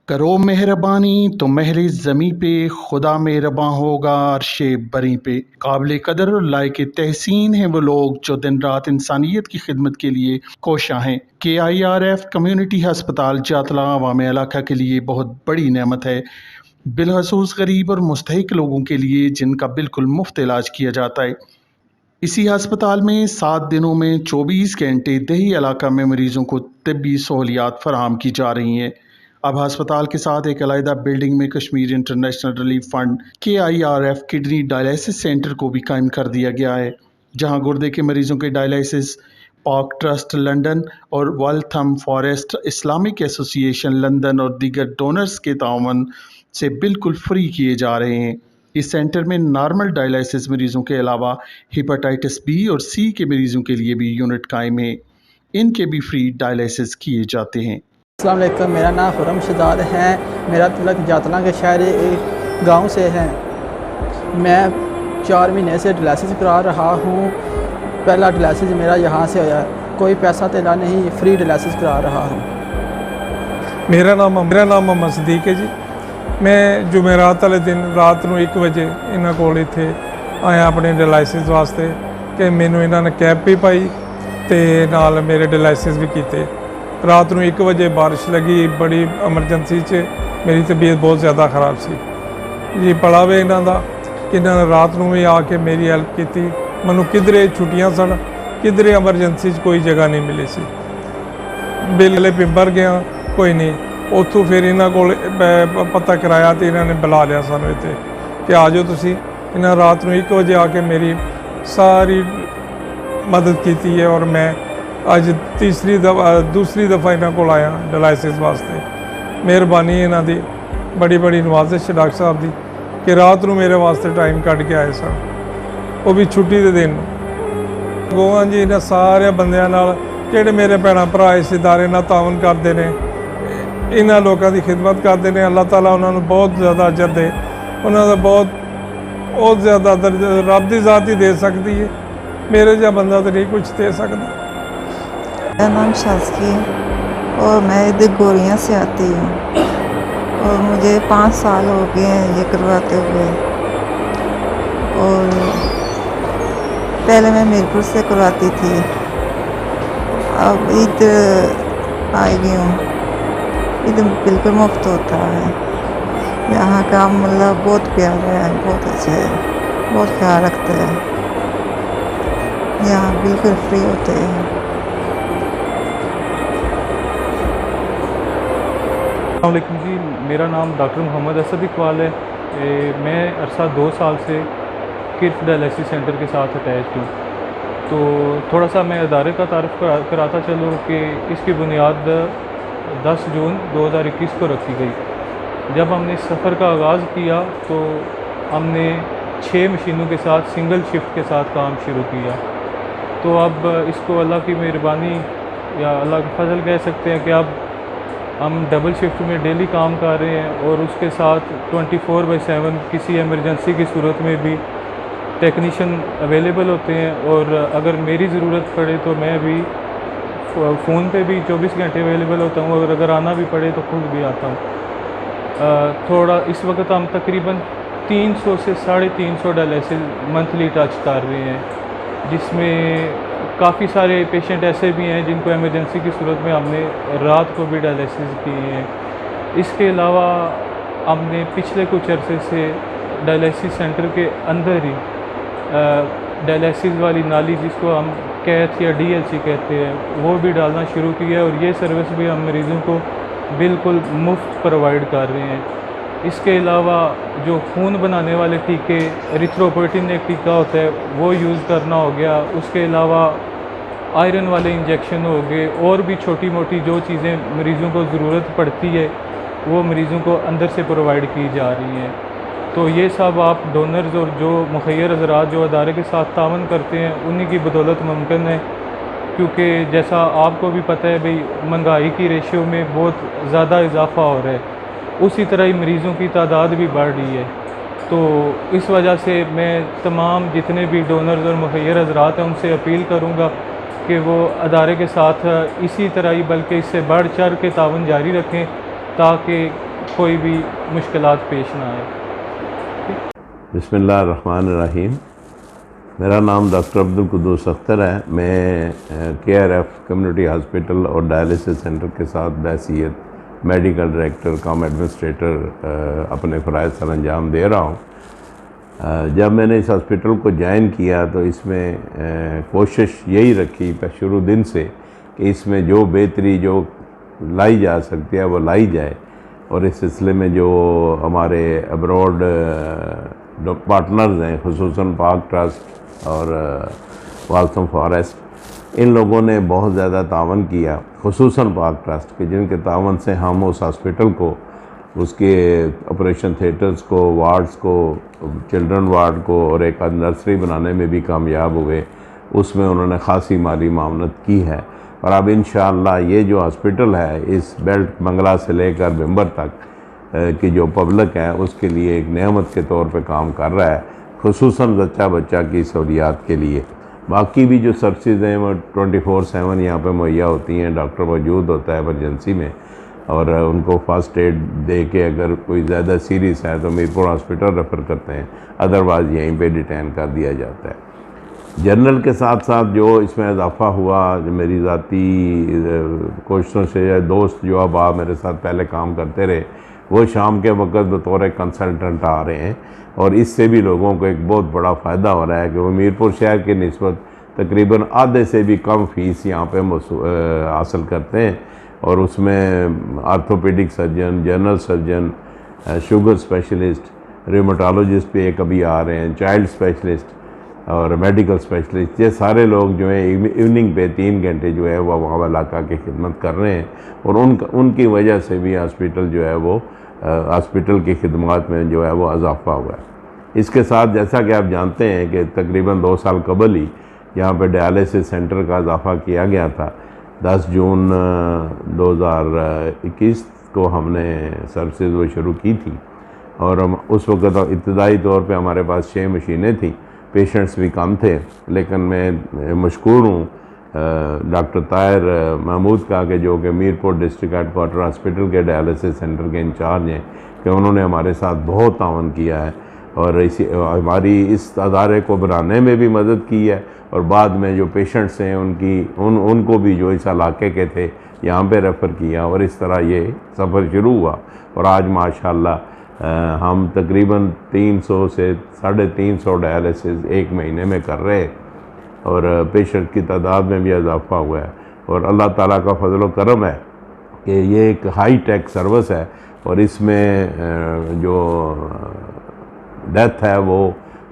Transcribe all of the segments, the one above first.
करो मेहरबानी तो महल ज़मी पे खुदा मेहरबान होगा अर्शे बरी पे। काबिल कदर और लायक तहसीन हैं वो लोग जो दिन रात इंसानियत की खिदमत के लिए कोशा हैं। KIRF कम्युनिटी हस्पताल जातला अवाम इलाका के लिए बहुत बड़ी नेमत है, बिलखसूस गरीब और मुस्तहिक लोगों के लिए जिनका बिल्कुल मुफ्त इलाज किया जाता है। इसी अस्पताल में 7 दिनों में 24 घंटे दही इलाका में मरीजों को तिब्बी सहूलियात फराहम की जा रही हैं। अब अस्पताल के साथ एक अलहदा बिल्डिंग में Kashmir international relief fund KIRF kidney dialysis centre को भी कायम कर दिया गया है, जहां गुर्दे के मरीजों के डायलिसिस पाक ट्रस्ट लंदन और Waltham forest Islamic association London और दीगर डोनर्स के ताउन से बिल्कुल फ्री किए जा रहे हैं। इस सेंटर में नॉर्मल डायलिसिस मरीजों के अलावा हेपेटाइटिस B और C के मरीजों के लिए भी यूनिट कायम है। इनके भी फ्री डायलिसिस किए जाते हैं। अस्सलाम वालेकुम, मेरा नाम खुरम शहजाद है। मेरा तलक जातना के शहर एक गाँव से है। मैं 4 महीने से डायलिसिस करा रहा हूँ। पहला डायलिसिस मेरा यहाँ से होया, कोई पैसा तेला नहीं, फ्री डायलिसिस करा रहा हूँ। मेरा नाम मोहम्मद सदीक है जी। मैं जुमेरात वाले दिन रात ਨੂੰ 1 ਵਜੇ ਇਹਨਾਂ ਕੋਲ ਇੱਥੇ ਆਇਆ ਆਪਣੇ ਡਾਇਲਿਸਿਸ ਵਾਸਤੇ ਕਿ ਮੈਨੂੰ ਇਹਨਾਂ ਨੇ ਕੈਪ ਵੀ ਪਾਈ ਤੇ ਨਾਲ ਮੇਰੇ ਡਾਇਲਿਸਿਸ ਵੀ ਕੀਤੇ। ਰਾਤ ਨੂੰ 1 ਵਜੇ ਬਾਰਿਸ਼ ਲੱਗੀ, ਬੜੀ ਐਮਰਜੈਂਸੀ 'ਚ ਮੇਰੀ ਤਬੀਅਤ ਬਹੁਤ ਜ਼ਿਆਦਾ ਖਰਾਬ ਸੀ ਜੀ। ਪੜਾਵੇ ਇਹਨਾਂ ਦਾ ਕਿ ਇਹਨਾਂ ਨੇ ਰਾਤ ਨੂੰ ਵੀ ਆ ਕੇ ਮੇਰੀ ਹੈਲਪ ਕੀਤੀ। ਮੈਨੂੰ ਕਿਧਰੇ ਛੁੱਟੀਆਂ ਸਨ, ਕਿਧਰੇ ਐਮਰਜੈਂਸੀ 'ਚ ਕੋਈ ਜਗ੍ਹਾ ਨਹੀਂ ਮਿਲੀ ਸੀ। ਬਿੱਲੇ ਪਿੰਬਰ ਗਿਆ, ਕੋਈ ਨਹੀਂ। ਉੱਥੋਂ ਫਿਰ ਇਹਨਾਂ ਕੋਲ ਪਤਾ ਕਰਾਇਆ ਤੇ ਇਹਨਾਂ ਨੇ ਬੁਲਾ ਲਿਆ ਸਾਨੂੰ ਇੱਥੇ ਕਿ ਆ ਜਾਓ ਤੁਸੀਂ। ਇਹਨਾਂ ਰਾਤ ਨੂੰ 1 ਵਜੇ ਆ ਕੇ ਮੇਰੀ ਸਾਰੀ ਮਦਦ ਕੀਤੀ ਹੈ ਔਰ ਮੈਂ ਅੱਜ ਦੂਸਰੀ ਦਫਾ ਇਹਨਾਂ ਕੋਲ ਆਇਆ ਡਾਇਲਿਸਿਸ ਵਾਸਤੇ। ਮਿਹਰਬਾਨੀ ਇਹਨਾਂ ਦੀ, ਬੜੀ ਨਵਾਜ਼ਿਸ਼ ਡਾਕਟਰ ਸਾਹਿਬ ਦੀ ਕਿ ਰਾਤ ਨੂੰ ਮੇਰੇ ਵਾਸਤੇ ਟਾਈਮ ਕੱਢ ਕੇ ਆਏ ਸਨ, ਉਹ ਵੀ ਛੁੱਟੀ ਦੇ ਦਿਨ। ਗੋਆਂ ਜੀ ਇਹਨਾਂ ਸਾਰੇ ਬੰਦਿਆਂ ਨਾਲ ਜਿਹੜੇ ਮੇਰੇ ਭੈਣਾਂ ਭਰਾ ਇਸ ਇਦਾਰੇ ਨਾਲ ਤਾਉਨ ਕਰਦੇ ਨੇ, ਇਹਨਾਂ ਲੋਕਾਂ ਦੀ ਖਿਦਮਤ ਕਰਦੇ ਨੇ। ਅੱਲਾਹ ਤਾਲਾ ਉਹਨਾਂ ਨੂੰ ਬਹੁਤ ਜ਼ਿਆਦਾ ਅਜਰ ਦੇ, ਉਹਨਾਂ ਦਾ ਬਹੁਤ ਜ਼ਿਆਦਾ ਰੱਬ ਦੀ ਜ਼ਾਤ ਹੀ ਦੇ ਸਕਦੀ ਹੈ। मेरे जहाँ बंदा तो नहीं कुछ दे सकता। मेरा नाम शाज़की और मैं इधर गोरियाँ से आती हूँ और मुझे 5 साल हो गए हैं ये करवाते हुए। और पहले मैं मीरपुर से करवाती थी, अब इधर आई गई हूँ। इधर बिल्कुल मुफ्त होता है। यहाँ का मतलब बहुत प्यारा है, बहुत अच्छा है, बहुत ख्याल रखते हैं। यहाँ बिल्कुल फ्री होते हैं। अस्सलामुअलैकुम जी, मेरा नाम डॉक्टर मोहम्मद असद इकबाल है। मैं अरसा 2 साल से किर्फ डायलिसिस सेंटर के साथ अटैच हूँ। तो थोड़ा सा मैं अदारे का तारुफ कराता चलूँ कि इसकी बुनियाद 10 जून 2021 को रखी गई। जब हमने इस सफ़र का आगाज़ किया तो हमने 6 मशीनों के साथ सिंगल शिफ्ट के साथ काम शुरू किया। तो अब इसको अल्लाह की मेहरबानी या अल्लाह का फजल कह सकते हैं कि अब हम डबल शिफ्ट में डेली काम कर रहे हैं और उसके साथ 24/7 किसी इमरजेंसी की सूरत में भी टेक्नीशियन अवेलेबल होते हैं। और अगर मेरी ज़रूरत पड़े तो मैं भी फ़ोन पे भी 24 घंटे अवेलेबल होता हूँ, और अगर आना भी पड़े तो खुद भी आता हूँ। थोड़ा इस वक्त हम तकरीबन 300 से 350 डायलिसिस मंथली टच कर रहे हैं, जिसमें काफ़ी सारे पेशेंट ऐसे भी हैं जिनको इमरजेंसी की सूरत में हमने रात को भी डायलिसिस किए हैं। इसके अलावा हमने पिछले कुछ अरसे से डायलिसिस सेंटर के अंदर ही डायलिसिस वाली नाली, जिसको हम कैथ या DLC कहते हैं, वो भी डालना शुरू किया है। और ये सर्विस भी हम मरीज़ों को बिल्कुल मुफ्त प्रोवाइड कर रहे हैं। इसके अलावा जो खून बनाने वाले टीके, एरिथ्रोपोएटिन एक टीका होता है, वो यूज़ करना हो गया। उसके अलावा आयरन वाले इंजेक्शन हो गए, और भी छोटी मोटी जो चीज़ें मरीज़ों को ज़रूरत पड़ती है वो मरीज़ों को अंदर से प्रोवाइड की जा रही हैं। तो ये सब आप डोनर्स और जो मुखैर हज़रात जो अदारे के साथ तावन करते हैं, उन्हीं की बदौलत मुमकिन है। क्योंकि जैसा आपको भी पता है भाई, महंगाई की रेशियो में बहुत ज़्यादा इजाफ़ा हो रहा है, उसी तरह ही मरीज़ों की तादाद भी बढ़ रही है। तो इस वजह से मैं तमाम जितने भी डोनर्स और मुखैर हज़रात हैं उनसे अपील करूँगा कि वो अदारे के साथ इसी तरह ही बल्कि इससे बढ़ चढ़ के तावन जारी रखें, ताकि कोई भी मुश्किलात पेश ना आए। बिस्मिल्लाहिर्रहमानिर्रहीम। मेरा नाम डॉक्टर अब्दुल कुद्दूस अख्तर है। मैं KRF कम्युनिटी हॉस्पिटल और डायलिसिस सेंटर के साथ बहसीत मेडिकल डायरेक्टर कम एडमिनिस्ट्रेटर अपने फ़राइज़ सर अंजाम दे रहा हूँ। जब मैंने इस हॉस्पिटल को ज्वाइन किया तो इसमें कोशिश यही रखी शुरू दिन से कि इसमें जो बेहतरी जो लाई जा सकती है वो लाई जाए, और इस सिलसिले में जो हमारे अब्रॉड पार्टनर्स हैं, खुसूसन पाक ट्रस्ट और वाल्थम फॉरेस्ट, इन लोगों ने बहुत ज़्यादा तावन किया, खुसूसन पाक ट्रस्ट के, जिनके तावन से हम उस हॉस्पिटल को, उसके ऑपरेशन थिएटर्स को, वार्ड्स को, चिल्ड्रन वार्ड को और एक नर्सरी बनाने में भी कामयाब हुए। उसमें उन्होंने ख़ासी माली मामनत की है। और अब इंशाअल्लाह ये जो हॉस्पिटल है इस बेल्ट मंगला से लेकर बिम्बर तक की जो पब्लिक है उसके लिए एक नेमत के तौर पे काम कर रहा है, खुसूसन बच्चा की सहूलियात के लिए। बाकी भी जो सर्विसेज हैं वो 24/7 यहाँ पे मुहैया होती हैं। डॉक्टर मौजूद होता है इमरजेंसी में, और उनको फर्स्ट एड दे के अगर कोई ज़्यादा सीरियस है तो मीरपुर हॉस्पिटल रेफ़र करते हैं, अदरवाइज़ यहीं पे डिटेन कर दिया जाता है। जनरल के साथ साथ जो इसमें इजाफ़ा हुआ, जो मेरी ज़ाती कोशिशों से दोस्त जो अब आप मेरे साथ पहले काम करते रहे, वो शाम के वक्त बतौर कंसल्टेंट आ रहे हैं, और इससे भी लोगों को एक बहुत बड़ा फ़ायदा हो रहा है कि वो मीरपुर शहर की निस्बत तकरीबन आधे से भी कम फ़ीस यहाँ पे हासिल करते हैं। और उसमें orthopaedic surgeon, general surgeon, sugar specialist, rheumatologist भी एक अभी आ रहे हैं, चाइल्ड स्पेशलिस्ट और मेडिकल स्पेशलिस्ट, ये सारे लोग जो हैं इवनिंग पे 3 घंटे जो है वो वहाँ इलाका की खिदमत कर रहे हैं, और उनकी वजह से भी हॉस्पिटल जो है वो हॉस्पिटल की खिदमत में जो है वो इजाफ़ा हुआ है। इसके साथ जैसा कि आप जानते हैं कि तकरीबन 2 साल कबल ही यहाँ पे डायलिसिस सेंटर का इजाफ़ा किया गया था। 10 जून 2021 को हमने सर्विसेज वो शुरू की थी, और हम उस वक्त इब्तदाई तौर पे हमारे पास 6 मशीनें थी, पेशेंट्स भी कम थे। लेकिन मैं मशकूर हूँ डॉक्टर ताहिर महमूद का कि जो कि मीरपुर डिस्ट्रिक्ट हेडक्वार्टर हॉस्पिटल के डायलिसिस सेंटर के इंचार्ज हैं, कि उन्होंने हमारे साथ बहुत तावन किया है और हमारी इस अदारे को बनाने में भी मदद की है, और बाद में जो पेशेंट्स हैं उनको भी जो इस इलाके के थे यहाँ पे रेफ़र किया, और इस तरह ये सफ़र शुरू हुआ। और आज माशाल्लाह हम तकरीबन 300 से 350 डायलिसिस एक महीने में कर रहे हैं, और पेशेंट की तादाद में भी इजाफ़ा हुआ है। और अल्लाह ताला का फजल व करम है कि ये एक हाई टेक सर्विस है, और इसमें जो डेथ है वो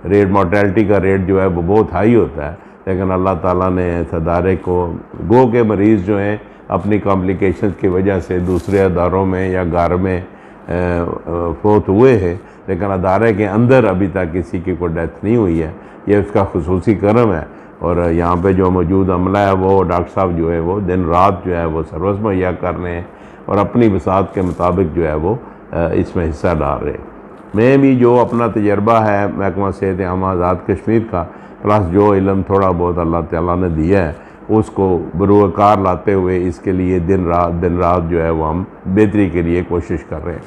रेट, मोर्टेलिटी का रेट जो है वो बहुत हाई होता है। लेकिन अल्लाह ताला ने इस अदारे को, गो के मरीज़ जो हैं अपनी कॉम्प्लिकेशंस की वजह से दूसरे अदारों में या घर में फौत हुए हैं, लेकिन अदारे के अंदर अभी तक किसी की कोई डेथ नहीं हुई है। ये उसका खुसूसी करम है। और यहाँ पे जो मौजूद अमला है वो डॉक्टर साहब जो है वो दिन रात जो है वो सर्विस मुहैया कर रहे हैं, और अपनी वसात के मुताबिक जो है वो इसमें हिस्सा डाल रहे हैं। मैं भी जो अपना तजर्बा है महकमा सेहत आमा आज़ाद कश्मीर का, प्लस जो इल्म थोड़ा बहुत अल्लाह ताला ने दिया है, उसको बरूकार लाते हुए इसके लिए दिन रात जो है वो हम बेहतरी के लिए कोशिश कर रहे हैं।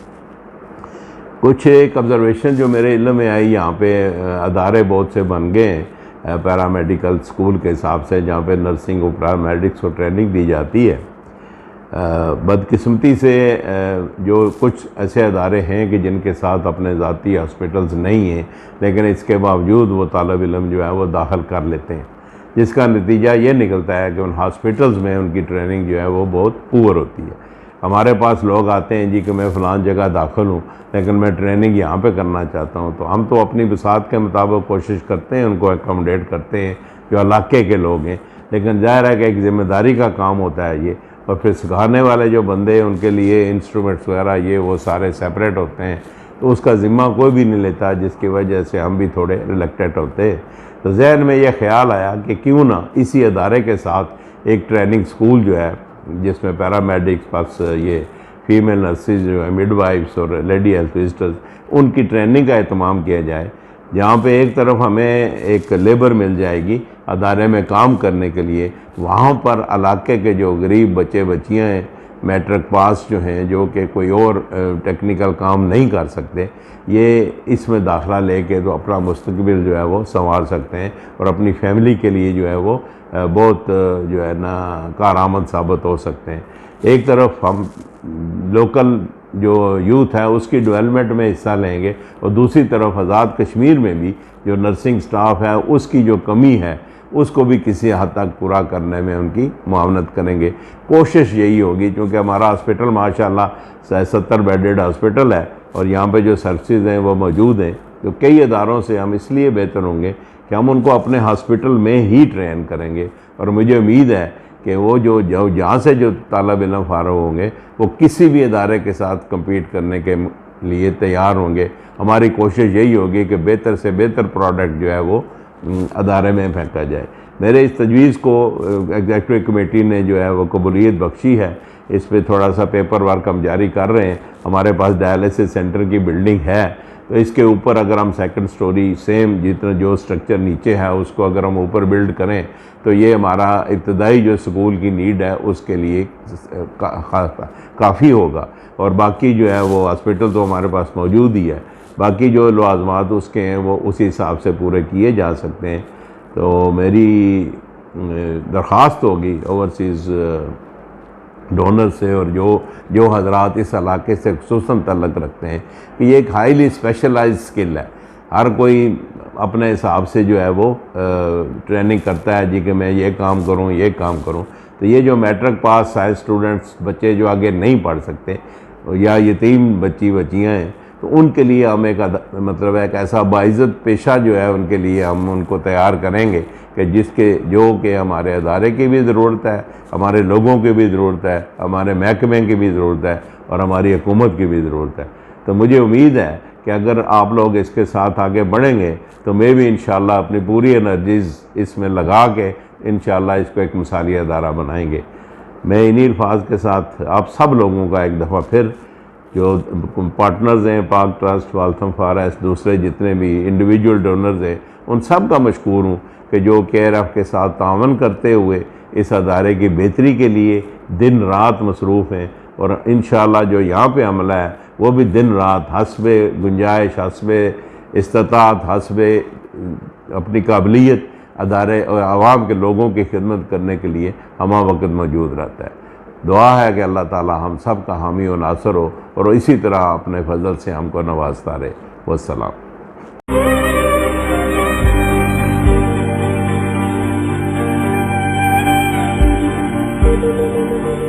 कुछ एक ऑब्ज़र्वेशन जो मेरे इल्म में आई, यहाँ पे अदारे बहुत से बन गए हैं पैरामेडिकल स्कूल के हिसाब से, जहाँ पे नर्सिंग और पैरामेडिक्स को ट्रेनिंग दी जाती है। बदकिस्मती से जो कुछ ऐसे अदारे हैं कि जिनके साथ अपने ज़ाती हॉस्पिटल्स नहीं हैं, लेकिन इसके बावजूद वो तालब इल्म जो है वो दाखिल कर लेते हैं, जिसका नतीजा ये निकलता है कि उन हॉस्पिटल्स में उनकी ट्रेनिंग जो है वो बहुत पुअर होती है। हमारे पास लोग आते हैं जी कि मैं फ़लाँ जगह दाखिल हूँ, लेकिन मैं ट्रेनिंग यहाँ पे करना चाहता हूँ, तो हम तो अपनी वसात के मुताबिक कोशिश करते हैं, उनको एकोमोडेट करते हैं जो इलाके के लोग हैं। लेकिन ज़ाहिर है कि एक ज़िम्मेदारी का काम होता है ये, और फिर सिखाने वाले जो बंदे हैं उनके लिए इंस्ट्रूमेंट्स वगैरह ये वो सारे सेपरेट होते हैं, तो उसका ज़िम्मा कोई भी नहीं लेता, जिसकी वजह से हम भी थोड़े रिलेक्टेड होते हैं। तो जहन में ये ख्याल आया कि क्यों ना इसी अदारे के साथ एक ट्रेनिंग स्कूल जो है, जिसमें पैरामेडिक्स प्लस ये फीमेल नर्सिस जो है, मिडवाइफ्स और लेडी हेल्थ विजिटर्स, उनकी ट्रेनिंग का एहतमाम किया जाए, जहाँ पे एक तरफ हमें एक लेबर मिल जाएगी अदारे में काम करने के लिए, वहाँ पर इलाके के जो गरीब बच्चे बच्चियाँ हैं मैट्रिक पास जो हैं, जो कि कोई और टेक्निकल काम नहीं कर सकते, ये इसमें दाखिला लेके तो अपना मुस्तकबिल जो है वो संवार सकते हैं और अपनी फैमिली के लिए जो है वो बहुत जो है ना कारआमद साबित हो सकते हैं। एक तरफ हम लोकल जो यूथ है उसकी डेवलपमेंट में हिस्सा लेंगे और दूसरी तरफ आज़ाद कश्मीर में भी जो नर्सिंग स्टाफ है उसकी जो कमी है उसको भी किसी हद तक पूरा करने में उनकी मुआवनत करेंगे। कोशिश यही होगी, क्योंकि हमारा हॉस्पिटल माशाल्लाह 70 बेडेड हॉस्पिटल है और यहाँ पे जो सर्विसेज हैं वो मौजूद हैं, तो कई इदारों से हम इसलिए बेहतर होंगे कि हम उनको अपने हॉस्पिटल में ही ट्रेन करेंगे। और मुझे उम्मीद है कि वो जो जहाँ से जो तालिब इल्म फारग होंगे वो किसी भी इदारे के साथ कम्पीट करने के लिए तैयार होंगे। हमारी कोशिश यही होगी कि बेहतर से बेहतर प्रोडक्ट जो है वो अदारे में फेंका जाए। मेरे इस तजवीज़ को एग्जीक्यूटिव कमेटी ने जो है वो कबूलियत बख्शी है। इस पे थोड़ा सा पेपर वर्क हम जारी कर रहे हैं। हमारे पास डायलिसिस सेंटर की बिल्डिंग है, तो इसके ऊपर अगर हम सेकंड स्टोरी सेम जितना जो स्ट्रक्चर नीचे है उसको अगर हम ऊपर बिल्ड करें तो ये हमारा इब्तदाई जो स्कूल की नीड है उसके लिए काफ़ी होगा। और बाकी जो है वो हॉस्पिटल तो हमारे पास मौजूद ही है, बाकी जो लवाजमात उसके हैं वो उसी हिसाब से पूरे किए जा सकते हैं। तो मेरी दरख्वास्त होगी ओवरसीज़ डोनर से और जो हजरात इस इलाके से खुसूसन तल्लक रखते हैं कि ये एक हाईली स्पेशलाइज्ड स्किल है। हर कोई अपने हिसाब से जो है वो ट्रेनिंग करता है जी कि मैं ये काम करूँ ये काम करूँ। तो ये जो मैट्रिक पास साइंस स्टूडेंट्स बच्चे जो आगे नहीं पढ़ सकते या यतीम बच्चियाँ हैं, तो उनके लिए हम एक मतलब एक ऐसा बाइज़्ज़त पेशा जो है उनके लिए हम उनको तैयार करेंगे कि जो कि हमारे अदारे की भी ज़रूरत है, हमारे लोगों की भी ज़रूरत है, हमारे महकमे की भी ज़रूरत है और हमारी हुकूमत की भी ज़रूरत है। तो मुझे उम्मीद है कि अगर आप लोग इसके साथ आगे बढ़ेंगे तो मैं भी इंशाअल्लाह अपनी पूरी एनर्जीज़ इसमें लगा के इंशाअल्लाह इसको एक मिसाली अदारा बनाएंगे। मैं इन्हीं अल्फाज के साथ आप सब लोगों का एक दफ़ा फिर जो पार्टनर्स हैं पाक ट्रस्ट, वाल्थम फॉरेस्ट, दूसरे जितने भी इंडिविजुअल डोनर्स हैं, उन सब का मशकूर हूँ कि जो KRF के साथ तावन करते हुए इस अदारे की बेहतरी के लिए दिन रात मसरूफ़ हैं। और इंशाअल्लाह जो यहाँ पे अमला है वो भी दिन रात हस्बे गुंजाइश, हस्बे इस्तात, हस्बे अपनी काबिलियत अदारे और आवाम के लोगों की खिदमत करने के लिए हमा वक्त मौजूद रहता है। दुआ है कि अल्लाह ताला हम सब का हामी और नासर हो और इसी तरह अपने फजल से हमको नवाजता रहे। वस्सलाम।